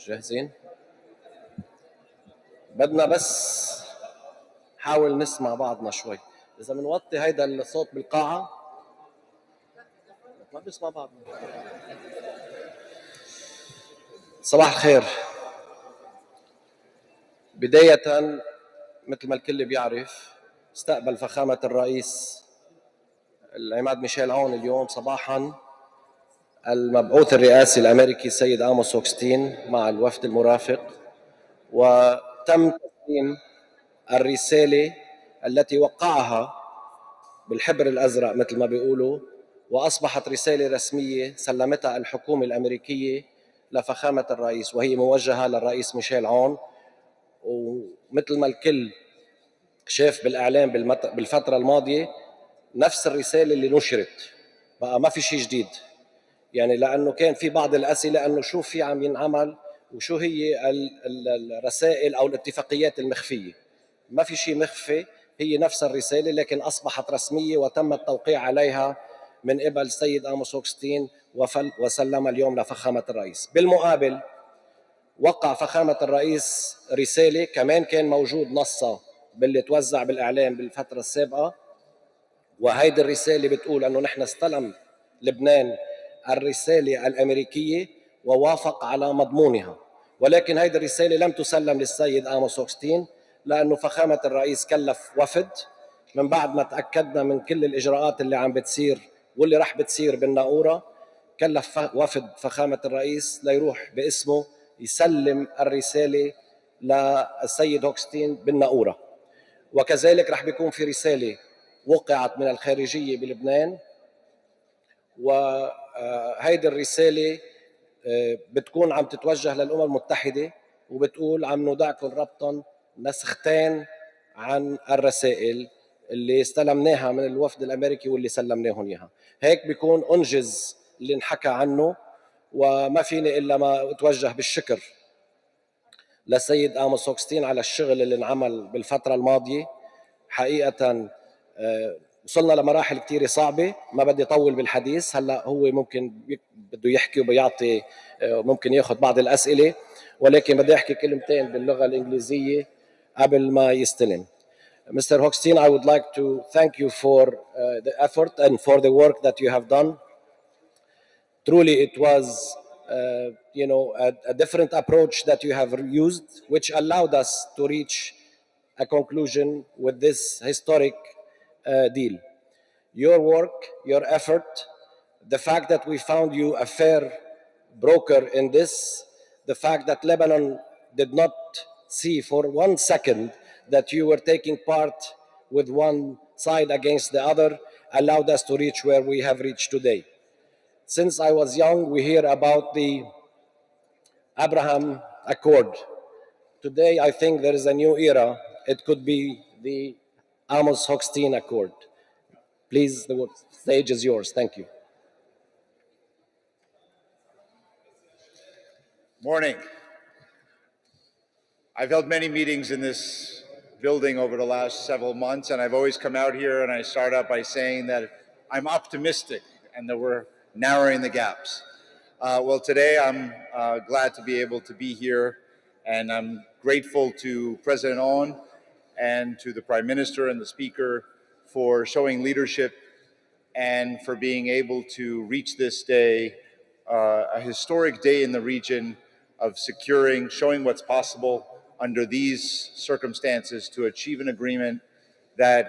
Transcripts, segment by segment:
جاهزين؟ بدنا بس حاول نسمع بعضنا شوي. إذا بنوطي هيدا الصوت بالقاعة ما بنسمع بعضنا. صباح الخير. بداية مثل ما الكل بيعرف، استقبل فخامة الرئيس العماد ميشيل عون اليوم صباحا المبعوث الرئاسي الأمريكي السيد هوكشتاين مع الوفد المرافق، وتم تسليم الرسالة التي وقعها بالحبر الأزرق مثل ما بيقولوا، وأصبحت رسالة رسمية سلمتها الحكومة الأمريكية لفخامة الرئيس، وهي موجهة للرئيس ميشيل عون. ومثل ما الكل شاف بالإعلام بالفترة الماضية نفس الرسالة اللي نشرت، بقى ما في شيء جديد. يعني لأنه كان في بعض الأسئلة أنه شو في عم ينعمل وشو هي الرسائل أو الاتفاقيات المخفية. ما في شيء مخفي، هي نفس الرسالة لكن أصبحت رسمية وتم التوقيع عليها من قبل السيد هوكشتاين وسلم اليوم لفخامة الرئيس. بالمقابل وقع فخامة الرئيس رسالة كمان كان موجود نصها باللي توزع بالإعلام بالفترة السابقة، وهيدي الرسالة بتقول أنه نحن استلم لبنان الرسالة الأمريكية ووافق على مضمونها، ولكن هيدي الرسالة لم تسلم للسيد هوكشتاين لأنه فخامة الرئيس كلف وفد من بعد ما تأكدنا من كل الإجراءات اللي عم بتصير واللي رح بتصير بالناقورة. كلف وفد فخامة الرئيس ليروح باسمه يسلم الرسالة للسيد هوكشتاين بالناقورة، وكذلك رح بيكون في رسالة وقعت من الخارجية بلبنان، وهيدي الرسالة بتكون عم تتوجه للأمم المتحدة وبتقول عم نودعكم ربطا نسختين عن الرسائل اللي استلمناها من الوفد الأمريكي واللي سلمناهم إياها. هيك بيكون أنجز اللي انحكى عنه، وما فيني إلا ما أتوجه بالشكر للسيد هوكشتاين على الشغل اللي انعمل بالفترة الماضية. حقيقة وصلنا لمراحل كتير صعبة، ما بدي أطول بالحديث. هلأ هو ممكن بده يحكي وبيعطي ممكن ياخذ بعض الأسئلة، ولكن بدي أحكي كلمتين باللغة الإنجليزية قبل ما يستلم. Mr. Hochstein, I would like to thank you for the effort and for the work that you have done. Truly, it was a different approach that you have used, which allowed us to reach a conclusion with this historic deal. Your work, your effort, the fact that we found you a fair broker in this, the fact that Lebanon did not see for 1 second that you were taking part with one side against the other, allowed us to reach where we have reached today. Since I was young, we hear about the Abraham Accord. Today, I think there is a new era. It could be the Amos-Hochstein Accord. Please, the stage is yours. Thank you. Morning. I've held many meetings in this building over the last several months, and I've always come out here and I start out by saying that I'm optimistic and that we're narrowing the gaps. Well, today I'm glad to be able to be here, and I'm grateful to President On and to the Prime Minister and the Speaker for showing leadership and for being able to reach this day, a historic day in the region of securing, showing what's possible under these circumstances to achieve an agreement that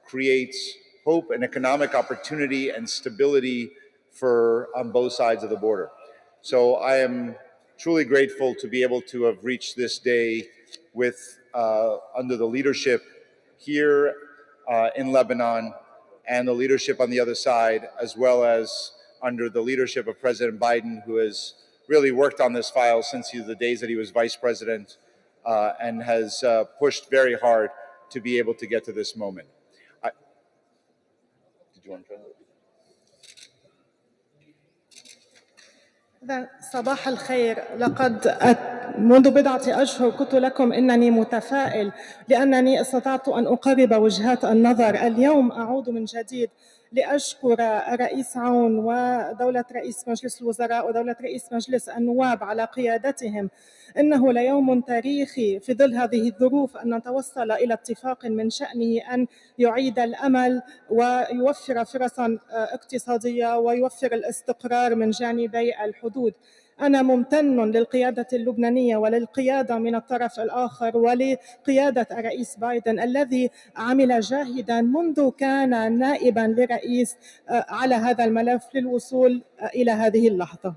creates hope and economic opportunity and stability on both sides of the border. So I am truly grateful to be able to have reached this day with under the leadership here in Lebanon and the leadership on the other side, as well as under the leadership of President Biden, who has really worked on this file since the days that he was vice president and has pushed very hard to be able to get to this moment. Did you want to try that? صباح الخير. لقد منذ بضعة أشهر قلت لكم إنني متفائل لأنني استطعت أن أقرب وجهات النظر. اليوم أعود من جديد لأشكر الرئيس عون ودولة رئيس مجلس الوزراء ودولة رئيس مجلس النواب على قيادتهم. إنه ليوم تاريخي في ظل هذه الظروف أن نتوصل إلى اتفاق من شأنه أن يعيد الأمل ويوفر فرصا اقتصادية ويوفر الاستقرار من جانبي الحدود. أنا ممتن للقيادة اللبنانية وللقيادة من الطرف الآخر ولقيادة الرئيس بايدن الذي عمل جاهدا منذ كان نائبا لرئيس على هذا الملف للوصول إلى هذه اللحظة.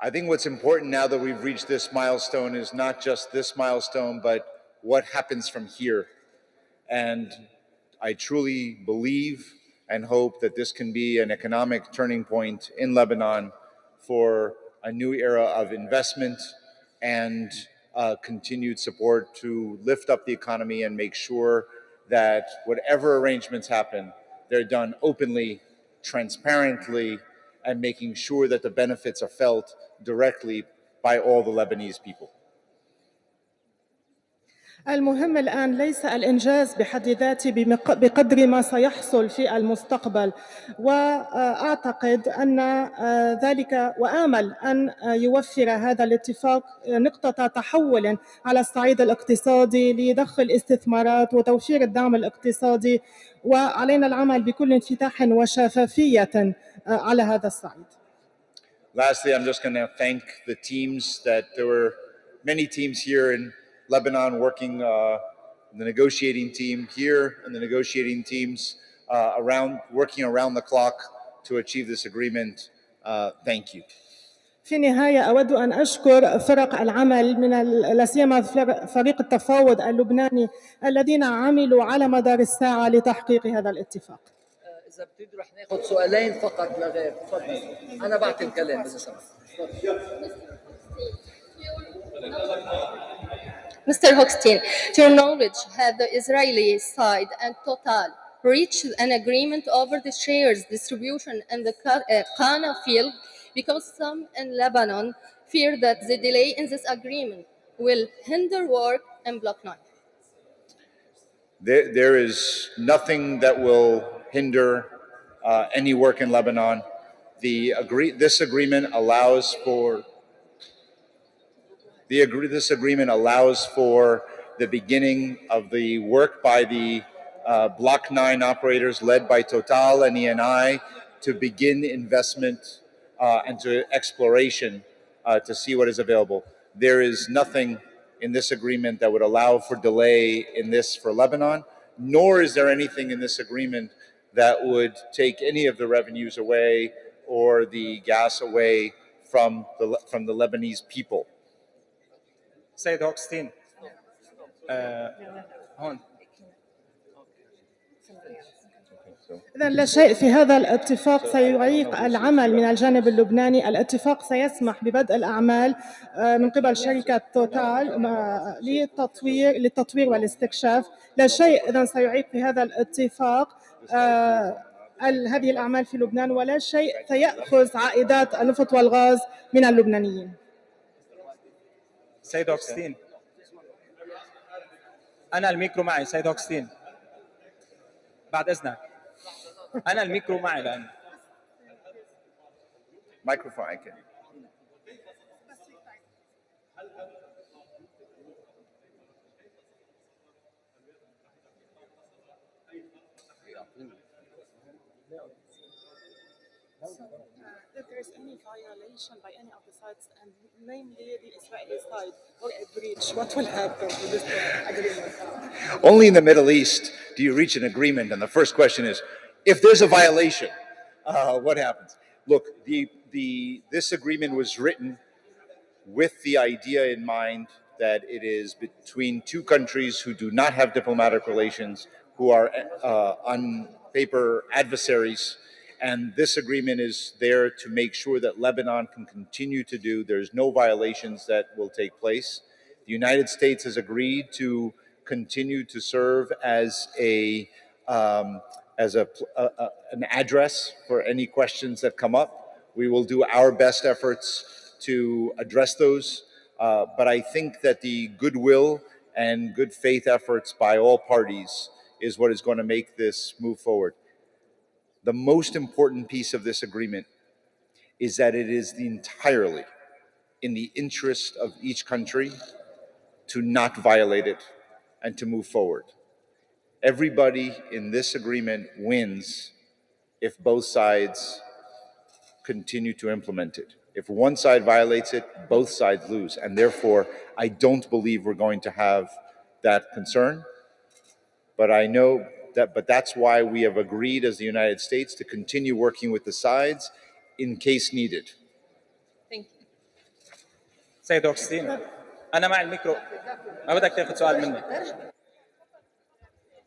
I think what's important now that we've reached this milestone is not just this milestone, but what happens from here. And I truly believe and hope that this can be an economic turning point in Lebanon for a new era of investment and continued support to lift up the economy and make sure that whatever arrangements happen, they're done openly, transparently, and making sure that the benefits are felt directly by all the Lebanese people. المهم الآن ليس الإنجاز بحد ذاته بقدر ما سيحصل في المستقبل، وأعتقد أن ذلك وآمل أن يوفر هذا الاتفاق نقطة تحول على الصعيد الاقتصادي لضخ الاستثمارات وتوفير الدعم الاقتصادي، وعلينا العمل بكل انفتاح وشفافية على هذا الصعيد. Lastly, I'm just going to thank the teams that there were many teams here in Lebanon working, the negotiating team here and the negotiating teams working around the clock to achieve this agreement. Thank you. في النهاية أود أن أشكر فرق العمل من لا سيما فريق التفاوض اللبناني الذين عملوا على مدار الساعة لتحقيق هذا الاتفاق. إذا بتريدوا رح ناخذ سؤالين فقط لغير، تفضل. أنا بعطي الكلام إذا سمحت. Mr. Hookstein, to your knowledge, have the Israeli side and Total reached an agreement over the shares distribution in the Qana field? Because some in Lebanon fear that the delay in this agreement will hinder work in Block 9. There is nothing that will hinder any work in Lebanon. This agreement allows for the beginning of the work by the Block 9 operators led by Total and ENI to begin investment and to exploration to see what is available. There is nothing in this agreement that would allow for delay in this for Lebanon, nor is there anything in this agreement that would take any of the revenues away or the gas away from the Lebanese people. سيد هوكشتاين هون. إذن لا شيء في هذا الاتفاق سيعيق العمل من الجانب اللبناني. الاتفاق سيسمح ببدء الأعمال من قبل شركة توتال للتطوير والاستكشاف. لا شيء إذن سيعيق في هذا الاتفاق هذه الأعمال في لبنان، ولا شيء سيأخذ عائدات النفط والغاز من اللبنانيين. سيد هوكشتاين، أنا الميكرو معي. سيد هوكشتاين بعد إذنك، أنا الميكرو معي الآن. Microphone, okay. If there is any violation by any of the sides, and namely the Israeli side, or a breach, what will happen with this agreement? Only in the Middle East do you reach an agreement, and the first question is, if there's a violation, what happens? Look, this agreement was written with the idea in mind that it is between two countries who do not have diplomatic relations, who are on paper adversaries, and this agreement is there to make sure that Lebanon can continue to there's no violations that will take place. The United States has agreed to continue to serve as an address for any questions that come up. We will do our best efforts to address those. But I think that the goodwill and good faith efforts by all parties is what is going to make this move forward. The most important piece of this agreement is that it is entirely in the interest of each country to not violate it and to move forward. Everybody in this agreement wins if both sides continue to implement it. If one side violates it, both sides lose. And therefore, I don't believe we're going to have that concern. But I know that, but that's why we have agreed as the United States to continue working with the sides in case needed. Thank you. سيد هوكشتاين، أنا مع الميكرو. ما بدك تاخذ سؤال مني؟